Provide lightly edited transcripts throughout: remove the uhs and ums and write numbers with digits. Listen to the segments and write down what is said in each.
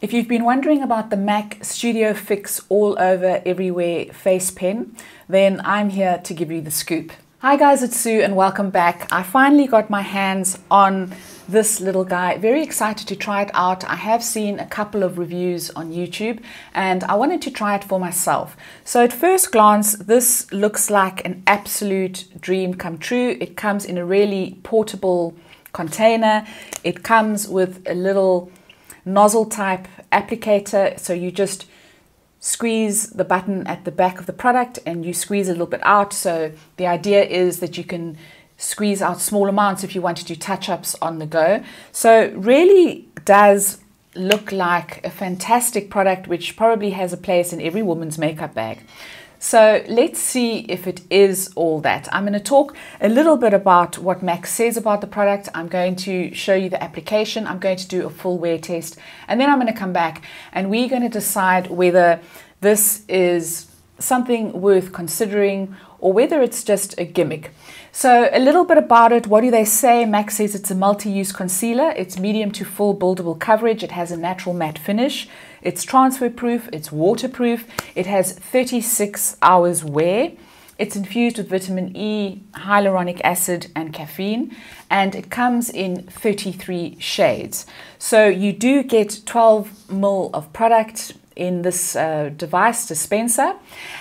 If you've been wondering about the MAC Studio Fix All Over Everywhere face pen, then I'm here to give you the scoop. Hi guys, it's Sue and welcome back. I finally got my hands on this little guy. Very excited to try it out. I have seen a couple of reviews on YouTube and I wanted to try it for myself. So at first glance, this looks like an absolute dream come true. It comes in a really portable container. It comes with a little nozzle type applicator, so you just squeeze the button at the back of the product and you squeeze a little bit out. So the idea is that you can squeeze out small amounts if you want to do touch-ups on the go. So really does look like a fantastic product which probably has a place in every woman's makeup bag. So let's see if it is all that. I'm going to talk a little bit about what MAC says about the product. I'm going to show you the application. I'm going to do a full wear test. And then I'm going to come back and we're going to decide whether this is something worth considering or whether it's just a gimmick. So a little bit about it. What do they say? MAC says it's a multi-use concealer. It's medium to full buildable coverage. It has a natural matte finish. It's transfer proof. It's waterproof. It has 36 hours wear. It's infused with vitamin E, hyaluronic acid and caffeine. And it comes in 33 shades. So you do get 12 ml of product in this device dispenser.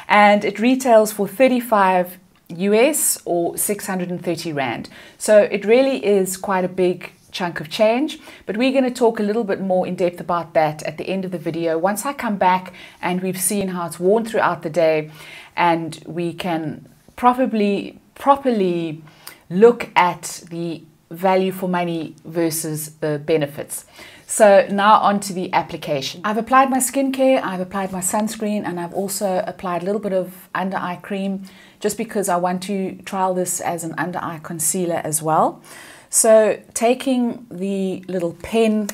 And it retails for 35 US or 630 Rand. So it really is quite a big chunk of change, but we're going to talk a little bit more in depth about that at the end of the video once I come back and we've seen how it's worn throughout the day and we can properly look at the value for money versus the benefits. So now on to the application. I've applied my skincare, I've applied my sunscreen, and I've also applied a little bit of under eye cream just because I want to trial this as an under eye concealer as well. So taking the little pen,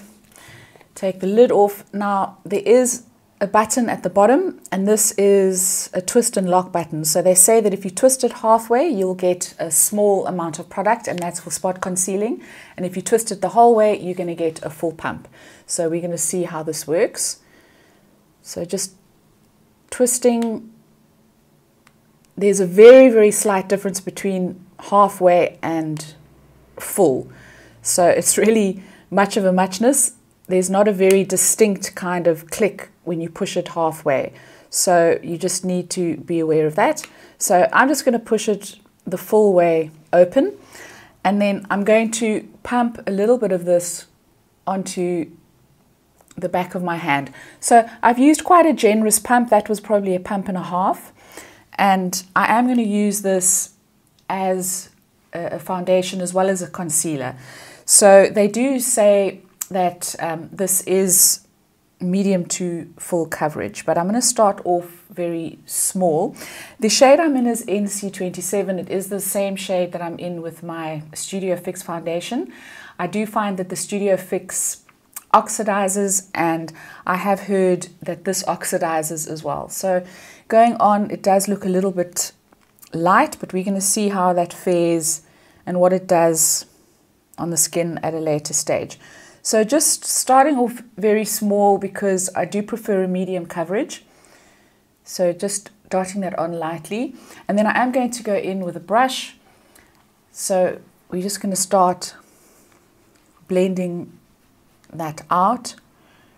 take the lid off. Now there is a button at the bottom and this is a twist and lock button. So they say that if you twist it halfway, you'll get a small amount of product and that's for spot concealing. And if you twist it the whole way, you're going to get a full pump. So we're going to see how this works. So just twisting. There's a very, very slight difference between halfway and full. So it's really much of a muchness. There's not a very distinct kind of click when you push it halfway. So you just need to be aware of that. So I'm just going to push it the full way open. And then I'm going to pump a little bit of this onto the back of my hand. So I've used quite a generous pump. That was probably a pump and a half. And I am going to use this as a foundation as well as a concealer. So they do say that this is medium to full coverage, but I'm going to start off very small. The shade I'm in is NC27. It is the same shade that I'm in with my Studio Fix foundation. I do find that the Studio Fix oxidizes, and I have heard that this oxidizes as well. So going on, it does look a little bit light, but we're going to see how that fares and what it does on the skin at a later stage. So just starting off very small because I do prefer a medium coverage. So just dotting that on lightly. And then I am going to go in with a brush. So we're just going to start blending that out.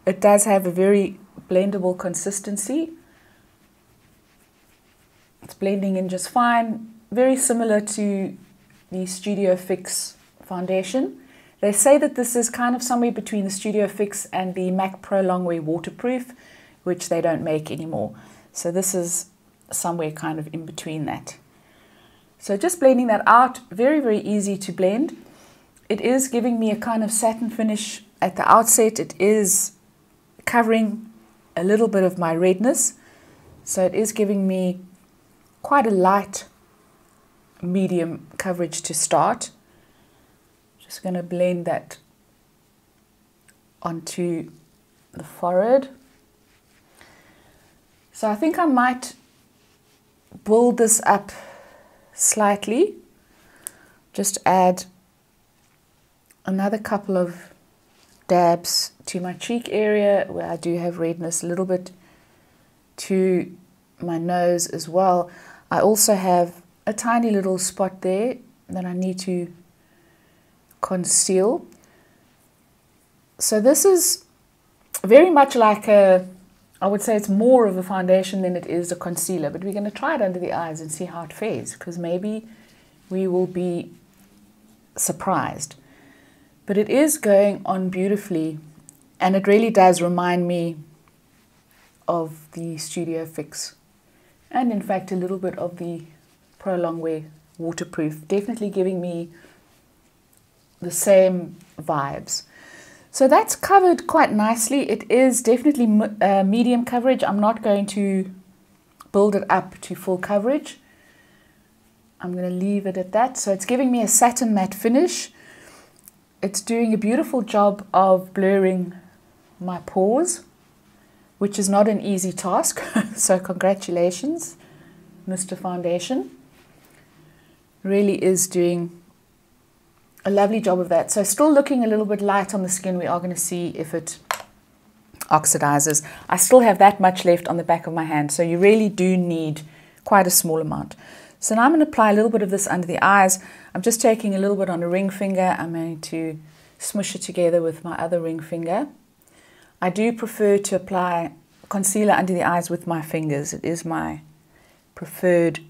It does have a very blendable consistency. It's blending in just fine. Very similar to the Studio Fix foundation. They say that this is kind of somewhere between the Studio Fix and the MAC Pro Longwear Waterproof, which they don't make anymore. So this is somewhere kind of in between that. So just blending that out, very, very easy to blend. It is giving me a kind of satin finish at the outset. It is covering a little bit of my redness. So it is giving me quite a light medium coverage to start. Just going to blend that onto the forehead. So I think I might build this up slightly. Just add another couple of dabs to my cheek area where I do have redness, a little bit to my nose as well. I also have a tiny little spot there that I need to conceal. So this is very much like I would say it's more of a foundation than it is a concealer, but we're going to try it under the eyes and see how it fares, because maybe we will be surprised. But it is going on beautifully, and it really does remind me of the Studio Fix, and in fact a little bit of the Pro Longwear waterproof, definitely giving me the same vibes. So that's covered quite nicely. It is definitely medium coverage. I'm not going to build it up to full coverage. I'm going to leave it at that. So it's giving me a satin matte finish. It's doing a beautiful job of blurring my pores, which is not an easy task. So congratulations, Mr. Foundation. Really is doing a lovely job of that. So still looking a little bit light on the skin. We are going to see if it oxidizes. I still have that much left on the back of my hand, so you really do need quite a small amount. So now I'm going to apply a little bit of this under the eyes. I'm just taking a little bit on a ring finger. I'm going to smush it together with my other ring finger. I do prefer to apply concealer under the eyes with my fingers. It is my preferred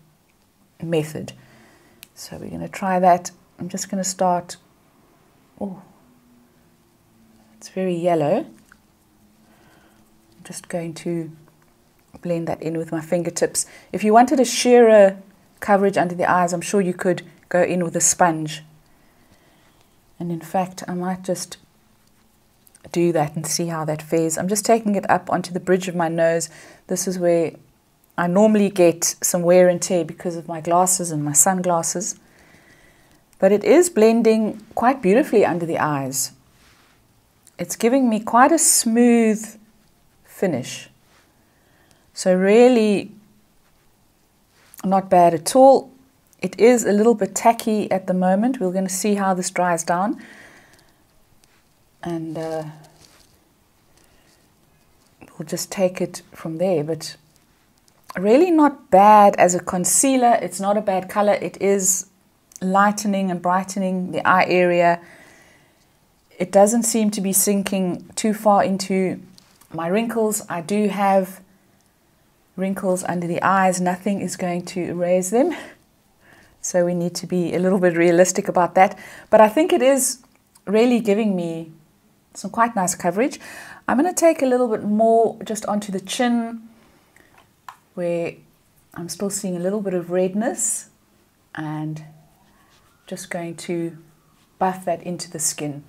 method. So we're going to try that. I'm just going to start, oh, it's very yellow. I'm just going to blend that in with my fingertips. If you wanted a sheerer coverage under the eyes, I'm sure you could go in with a sponge. And in fact, I might just do that and see how that fares. I'm just taking it up onto the bridge of my nose. This is where I normally get some wear and tear because of my glasses and my sunglasses. But it is blending quite beautifully under the eyes. It's giving me quite a smooth finish. So really not bad at all. It is a little bit tacky at the moment. We're going to see how this dries down. And we'll just take it from there. But really not bad as a concealer. It's not a bad color. It is lightening and brightening the eye area. It doesn't seem to be sinking too far into my wrinkles. I do have wrinkles under the eyes. Nothing is going to erase them. So we need to be a little bit realistic about that. But I think it is really giving me some quite nice coverage. I'm going to take a little bit more just onto the chin, where I'm still seeing a little bit of redness, and just going to buff that into the skin.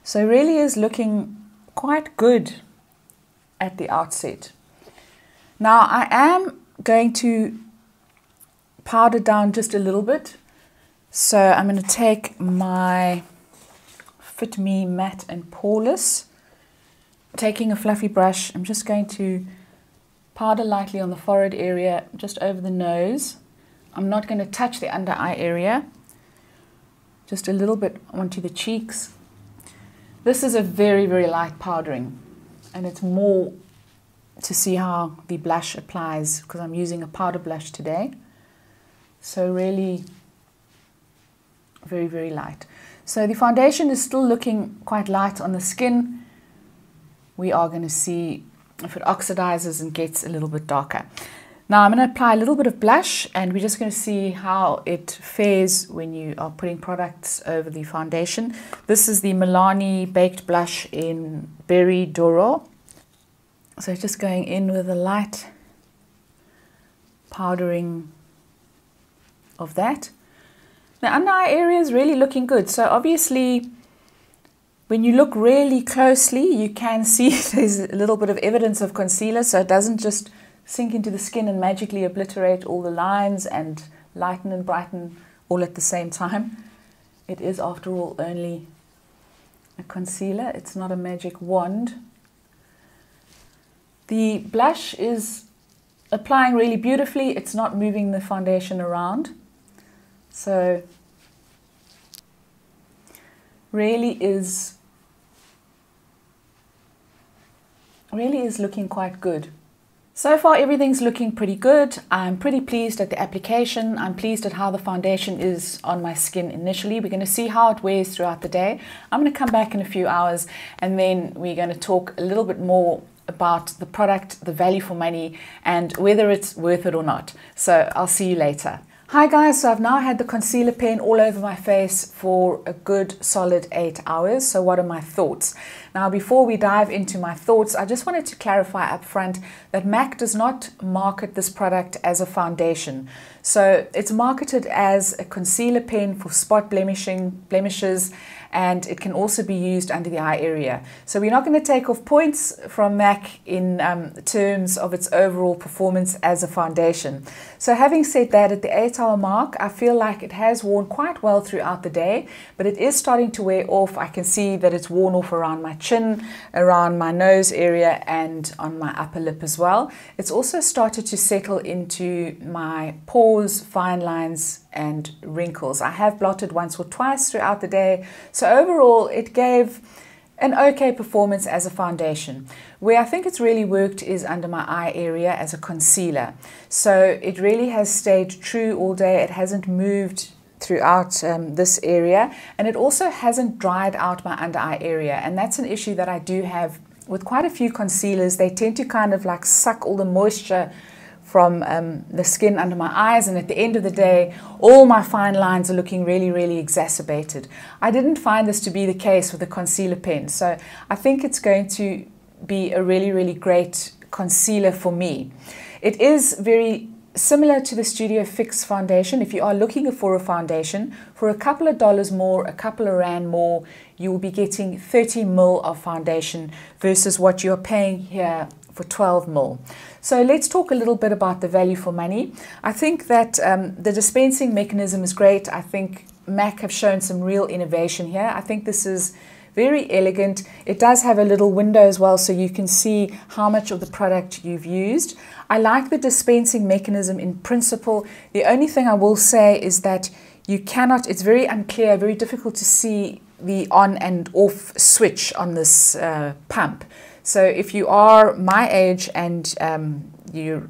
So really is looking quite good at the outset. Now I am going to powder down just a little bit. So I'm going to take my Fit Me Matte and Poreless. Taking a fluffy brush, I'm just going to powder lightly on the forehead area, just over the nose. I'm not going to touch the under eye area. Just a little bit onto the cheeks. This is a very, very light powdering, and it's more to see how the blush applies, because I'm using a powder blush today. So really very, very light. So the foundation is still looking quite light on the skin. We are going to see if it oxidizes and gets a little bit darker. Now I'm going to apply a little bit of blush, and we're just going to see how it fares when you are putting products over the foundation. This is the Milani Baked Blush in Berry Doro. So just going in with a light powdering of that. The under eye area is really looking good. So obviously, when you look really closely, you can see there's a little bit of evidence of concealer, so it doesn't just sink into the skin and magically obliterate all the lines and lighten and brighten all at the same time. It is, after all, only a concealer. It's not a magic wand. The blush is applying really beautifully. It's not moving the foundation around. So really is really is looking quite good. So far everything's looking pretty good. I'm pretty pleased at the application. I'm pleased at how the foundation is on my skin initially. We're going to see how it wears throughout the day. I'm going to come back in a few hours and then we're going to talk a little bit more about the product, the value for money, and whether it's worth it or not. So I'll see you later. Hi guys, so I've now had the concealer pen all over my face for a good solid 8 hours. So what are my thoughts? Now before we dive into my thoughts, I just wanted to clarify up front that MAC does not market this product as a foundation. So it's marketed as a concealer pen for spot blemishes, and it can also be used under the eye area. So we're not going to take off points from MAC in terms of its overall performance as a foundation. So having said that, at the 8-hour mark, I feel like it has worn quite well throughout the day, but it is starting to wear off. I can see that it's worn off around my chin, around my nose area, and on my upper lip as well. It's also started to settle into my pores, fine lines, and wrinkles. I have blotted once or twice throughout the day. So overall, it gave an okay performance as a foundation. Where I think it's really worked is under my eye area as a concealer. So it really has stayed true all day. It hasn't moved throughout this area, and it also hasn't dried out my under eye area. And that's an issue that I do have with quite a few concealers. They tend to kind of like suck all the moisture from the skin under my eyes, and at the end of the day all my fine lines are looking really exacerbated. I didn't find this to be the case with the concealer pen, so I think it's going to be a really great concealer for me. It is very similar to the Studio Fix foundation. If you are looking for a foundation for a couple of dollars more, a couple of rand more, you will be getting 30 ml of foundation versus what you're paying here for 12 ml. So let's talk a little bit about the value for money. I think that the dispensing mechanism is great. I think MAC have shown some real innovation here. I think this is very elegant. It does have a little window as well, so you can see how much of the product you've used. I like the dispensing mechanism in principle. The only thing I will say is that you cannot, it's very unclear, very difficult to see the on and off switch on this pump. So if you are my age and you're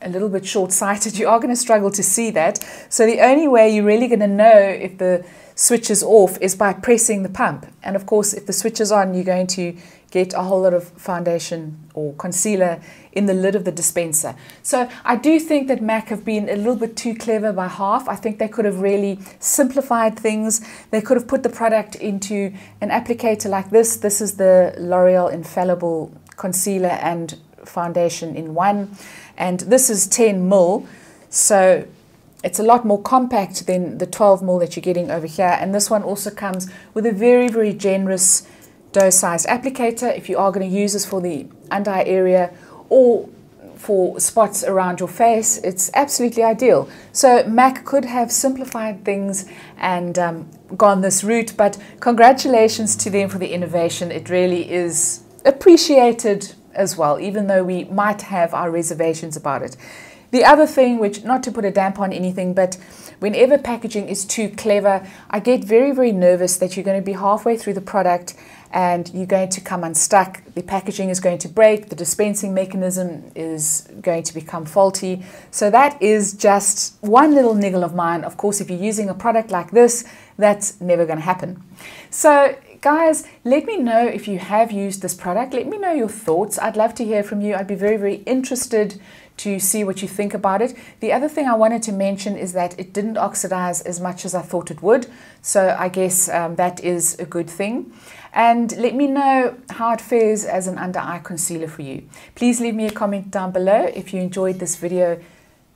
a little bit short-sighted, you are going to struggle to see that. So the only way you're really going to know if the switch is off is by pressing the pump. And of course, if the switch is on, you're going to get a whole lot of foundation or concealer in the lid of the dispenser. So I do think that MAC have been a little bit too clever by half. I think they could have really simplified things. They could have put the product into an applicator like this. This is the L'Oreal Infallible Concealer and Foundation in one. And this is 10 ml. So it's a lot more compact than the 12 ml that you're getting over here. And this one also comes with a very generous dose-sized applicator. If you are going to use this for the under eye area or for spots around your face, it's absolutely ideal. So MAC could have simplified things and gone this route, but congratulations to them for the innovation. It really is appreciated as well, even though we might have our reservations about it. The other thing, which, not to put a damp on anything, but whenever packaging is too clever, I get very nervous that you're going to be halfway through the product and you're going to come unstuck. The packaging is going to break, the dispensing mechanism is going to become faulty. So that is just one little niggle of mine. Of course, if you're using a product like this, that's never going to happen. So guys, let me know if you have used this product. Let me know your thoughts. I'd love to hear from you. I'd be very interested to see what you think about it. The other thing I wanted to mention is that it didn't oxidize as much as I thought it would. So I guess that is a good thing. And let me know how it fares as an under eye concealer for you. Please leave me a comment down below. If you enjoyed this video,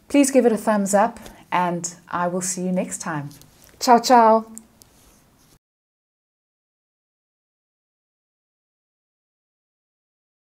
please give it a thumbs up and I will see you next time. Ciao, ciao.